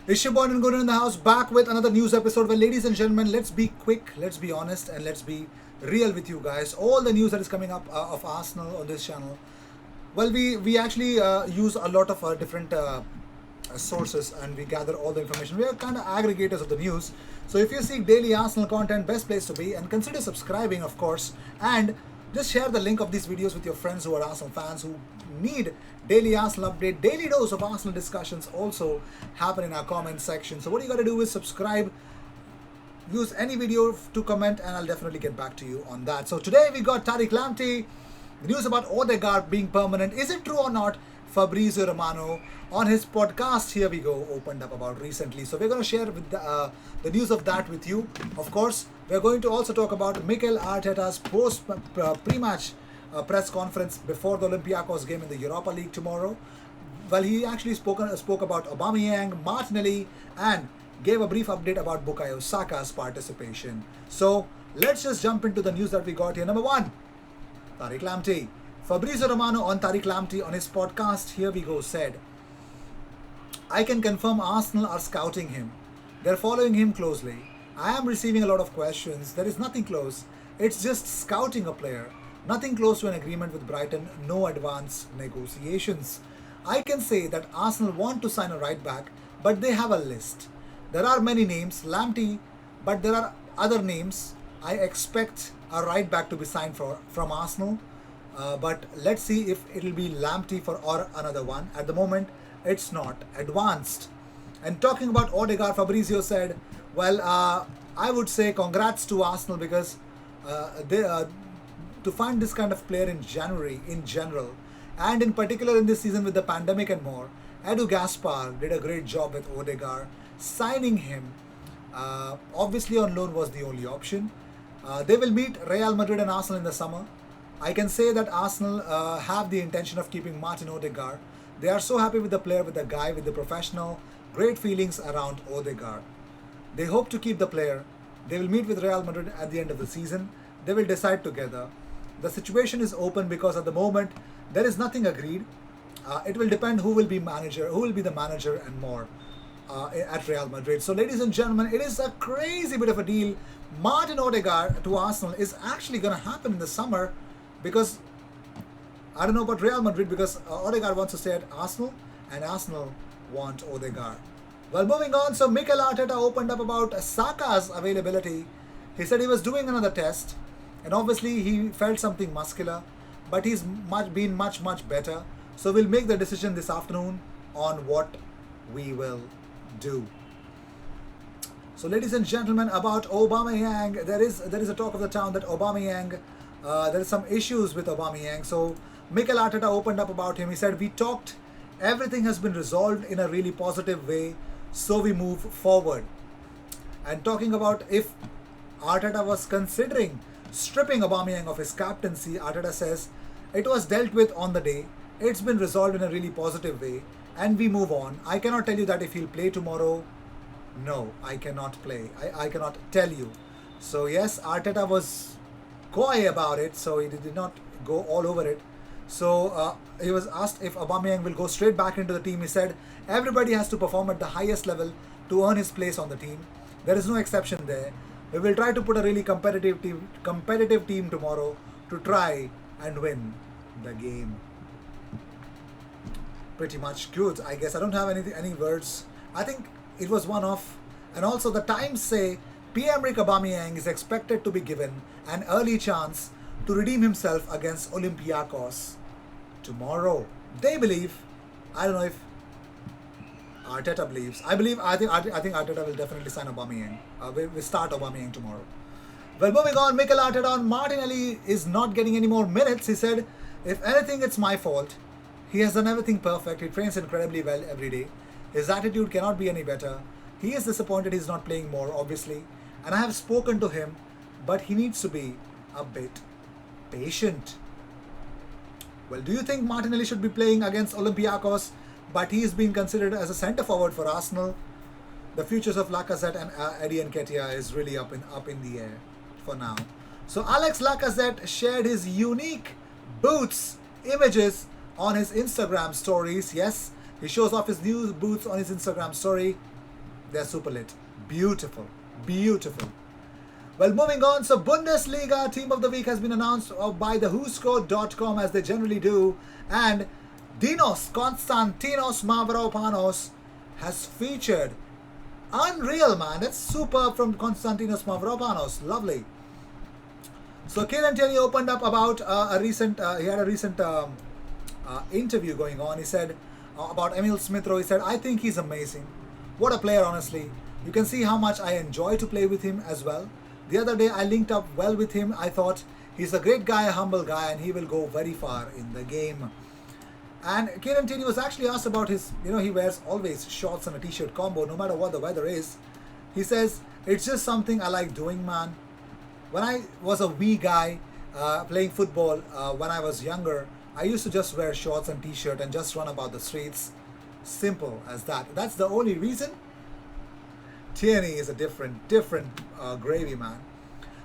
Ishabon and Gordon in the house, back with another news episode. Well, ladies and gentlemen, let's be quick, let's be honest, and let's be real with you guys. All the news that is coming up of Arsenal on this channel. Well, we actually use a lot of different sources, and we gather all the information. We are kind of aggregators of the news. So if you seek daily Arsenal content, best place to be, and consider subscribing, of course, and just share the link of these videos with your friends who are Arsenal fans who need daily Arsenal update, daily dose of Arsenal discussions also happen in our comment section. So what you got to do is subscribe, use any video to comment, and I'll definitely get back to you on that. So today we got Tariq Lamptey, the news about Odegaard being permanent. Is it true or not? Fabrizio Romano on his podcast Here We Go opened up about recently. So we're going to share with the news of that with you. Of course, we're going to also talk about Mikel Arteta's pre-match press conference before the Olympiacos game in the Europa League tomorrow. Well, he actually spoke about Aubameyang, Martinelli, and gave a brief update about Bukayo Saka's participation. So let's just jump into the news that we got here. Number one, Tariq Lamptey. Fabrizio Romano on Tariq Lamptey on his podcast Here We Go said, I can confirm Arsenal are scouting him. They're following him closely. I am receiving a lot of questions. There is nothing close. It's just scouting a player. Nothing close to an agreement with Brighton. No advanced negotiations. I can say that Arsenal want to sign a right back, but they have a list. There are many names, Lamptey, but there are other names. I expect a right back to be signed from Arsenal. But let's see if it'll be Lamptey for or another one. At the moment, it's not advanced. And talking about Odegaard, Fabrizio said, well, I would say congrats to Arsenal because to find this kind of player in January in general, and in particular in this season with the pandemic and more, Edu Gaspar did a great job with Odegaard. Signing him, obviously on loan was the only option. They will meet Real Madrid and Arsenal in the summer. I can say that Arsenal have the intention of keeping Martin Odegaard. They are so happy with the player, with the guy, with the professional. Great feelings around Odegaard. They hope to keep the player. They will meet with Real Madrid at the end of the season. They will decide together. The situation is open because at the moment there is nothing agreed. It will depend who will be the manager and more at Real Madrid. So ladies and gentlemen, it is a crazy bit of a deal. Martin Odegaard to Arsenal is actually going to happen in the summer because I don't know about Real Madrid because Odegaard wants to stay at Arsenal and Arsenal want Odegaard. Well, moving on, so Mikel Arteta opened up about Saka's availability. He said he was doing another test and obviously he felt something muscular, but he's been much better. So we'll make the decision this afternoon on what we will do. So ladies and gentlemen, about Aubameyang, there is a talk of the town that Aubameyang, there is some issues with Aubameyang. So Mikel Arteta opened up about him. He said, we talked, everything has been resolved in a really positive way, so we move forward. And talking about if Arteta was considering stripping Aubameyang of his captaincy, Arteta says, it was dealt with on the day, it's been resolved in a really positive way, and we move on. I cannot tell you that if he'll play tomorrow. No, I cannot play. I cannot tell you. So yes, Arteta was coy about it, so he did not go all over it. So he was asked if Aubameyang will go straight back into the team. He said, everybody has to perform at the highest level to earn his place on the team. There is no exception there. We will try to put a really competitive team tomorrow to try and win the game. Pretty much good. I guess I don't have any words. I think it was one off. And also the Times say Pierre-Emerick Aubameyang is expected to be given an early chance to redeem himself against Olympiacos tomorrow. They believe. I don't know if Arteta believes. I think Arteta will definitely sign Aubameyang. We'll start Aubameyang tomorrow. Well, moving on, Mikel Arteta on Martinelli is not getting any more minutes. He said, if anything, it's my fault. He has done everything perfect. He trains incredibly well every day. His attitude cannot be any better. He is disappointed he's not playing more, obviously. And I have spoken to him, but he needs to be a bit patient. Well, do you think Martinelli should be playing against Olympiacos, but he is being considered as a centre forward for Arsenal? The futures of Lacazette and Eddie Nketiah is really up in the air for now. So Alex Lacazette shared his unique boots images on his Instagram stories. Yes, he shows off his new boots on his Instagram story. They're super lit. Beautiful. Beautiful. Well, moving on. So, Bundesliga Team of the Week has been announced by the WhoScored.com, as they generally do. And Dinos Konstantinos Mavropanos has featured. Unreal, man. That's superb from Konstantinos Mavropanos. Lovely. So, Kieran Tierney opened up about he had a recent interview going on. He said about Emil Smith Rowe. He said, I think he's amazing. What a player, honestly. You can see how much I enjoy to play with him as well. The other day I linked up well with him. I thought he's a great guy, a humble guy, and he will go very far in the game. And Kieran Tierney was actually asked about his, he wears always shorts and a t-shirt combo no matter what the weather is. He says, it's just something I like doing, man. When I was a wee guy playing football when I was younger, I used to just wear shorts and t-shirt and just run about the streets. Simple as that. That's the only reason. Tierney is a different gravy, man.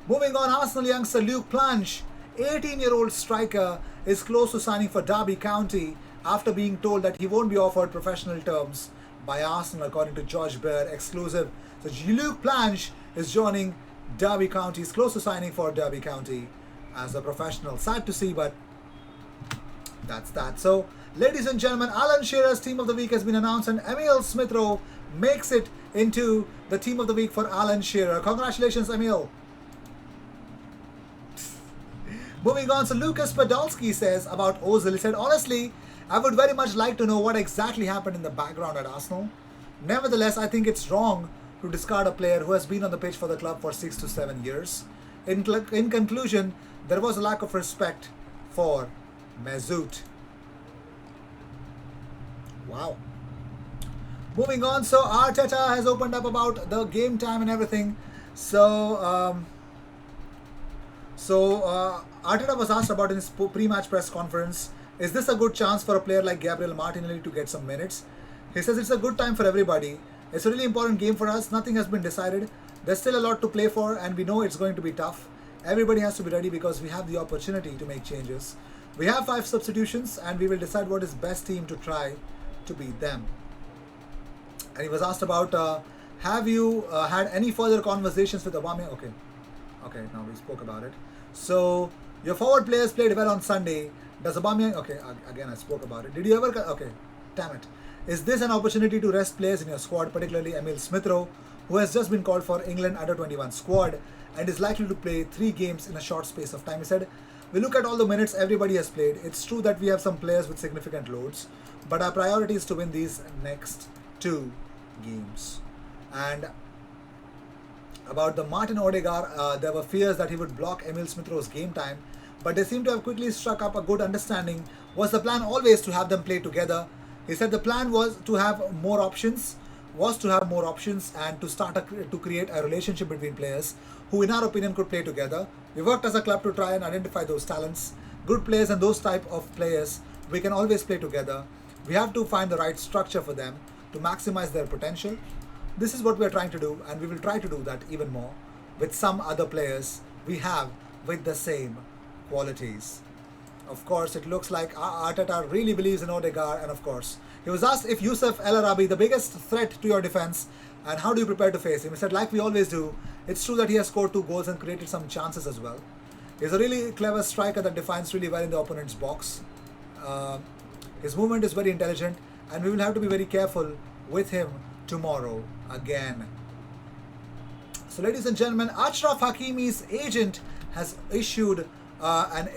Moving on, Arsenal youngster Luke Planche, 18-year-old striker, is close to signing for Derby County after being told that he won't be offered professional terms by Arsenal, according to George Baird exclusive. So Luke Planche is joining Derby County. He's close to signing for Derby County as a professional. Sad to see, but that's that. So, ladies and gentlemen, Alan Shearer's Team of the Week has been announced, and Emil Smith Rowe makes it into the Team of the Week for Alan Shearer. Congratulations, Emil. Moving on, so Lucas Podolski says about Ozil, he said, honestly, I would very much like to know what exactly happened in the background at Arsenal. Nevertheless, I think it's wrong to discard a player who has been on the pitch for the club for 6 to 7 years. In conclusion, there was a lack of respect for Mesut. Wow. Moving on, so Arteta has opened up about the game time and everything. So Arteta was asked about in his pre-match press conference, is this a good chance for a player like Gabriel Martinelli to get some minutes? He says it's a good time for everybody. It's a really important game for us. Nothing has been decided. There's still a lot to play for, and we know it's going to be tough. Everybody has to be ready because we have the opportunity to make changes. We have 5 substitutions, and we will decide what is best team to try to beat them. And he was asked about, have you had any further conversations with Aubameyang? Okay, now we spoke about it. So, your forward players played well on Sunday. Does Aubameyang... Okay, again I spoke about it. Did you ever... Okay, damn it. Is this an opportunity to rest players in your squad, particularly Emil Smith Rowe, who has just been called for England under-21 squad and is likely to play 3 games in a short space of time? He said, we look at all the minutes everybody has played. It's true that we have some players with significant loads, but our priority is to win these next 2 games. And about the Martin Odegaard, there were fears that he would block Emil Smith Rowe's game time, but they seem to have quickly struck up a good understanding. Was the plan always to have them play together? He said the plan was to have more options, and to start to create a relationship between players who, in our opinion, could play together. We worked as a club to try and identify those talents, good players, and those type of players. We can always play together. We have to find the right structure for them to maximize their potential. This is what we are trying to do, and we will try to do that even more with some other players we have with the same qualities. Of course, it looks like Arteta really believes in Odegaard, and of course, he was asked if Youssef El Arabi the biggest threat to your defense, and how do you prepare to face him? He said, like we always do. It's true that he has scored 2 goals and created some chances as well. He's a really clever striker that defines really well in the opponent's box. His movement is very intelligent, and we will have to be very careful with him tomorrow again. So, ladies and gentlemen, Achraf Hakimi's agent has issued an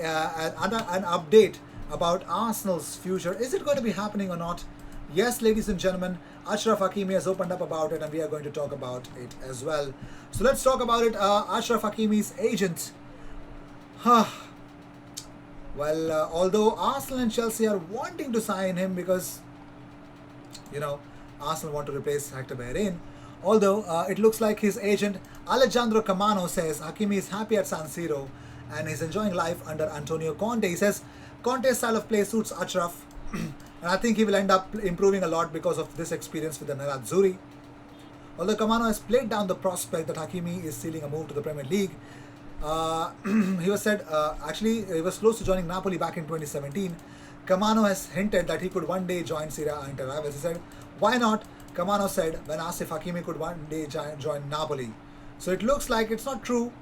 update about Arsenal's future. Is it going to be happening or not? Yes, ladies and gentlemen, Achraf Hakimi has opened up about it, and we are going to talk about it as well. So let's talk about it. Achraf Hakimi's agent. Well, although Arsenal and Chelsea are wanting to sign him because, Arsenal want to replace Hector Bellerin. Although it looks like his agent Alejandro Camano says Hakimi is happy at San Siro and is enjoying life under Antonio Conte. He says Conte's style of play suits Achraf, and I think he will end up improving a lot because of this experience with the Nerazzurri. Although Camano has played down the prospect that Hakimi is sealing a move to the Premier League, he was said, actually he was close to joining Napoli back in 2017. Camano has hinted that he could one day join Serie A Inter Rivals. He said, why not? Camano said when asked if Hakimi could one day join Napoli. So it looks like it's not true.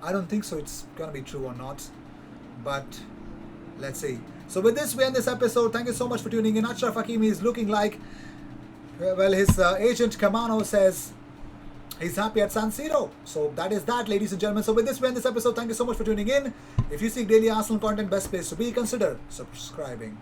I don't think so it's gonna be true or not. But let's see. So with this, we end this episode. Thank you so much for tuning in. Achraf Hakimi is looking like, well, his agent Camano says he's happy at San Siro. So that is that, ladies and gentlemen. So with this, we end this episode. Thank you so much for tuning in. If you seek daily Arsenal content, best place to be, consider subscribing.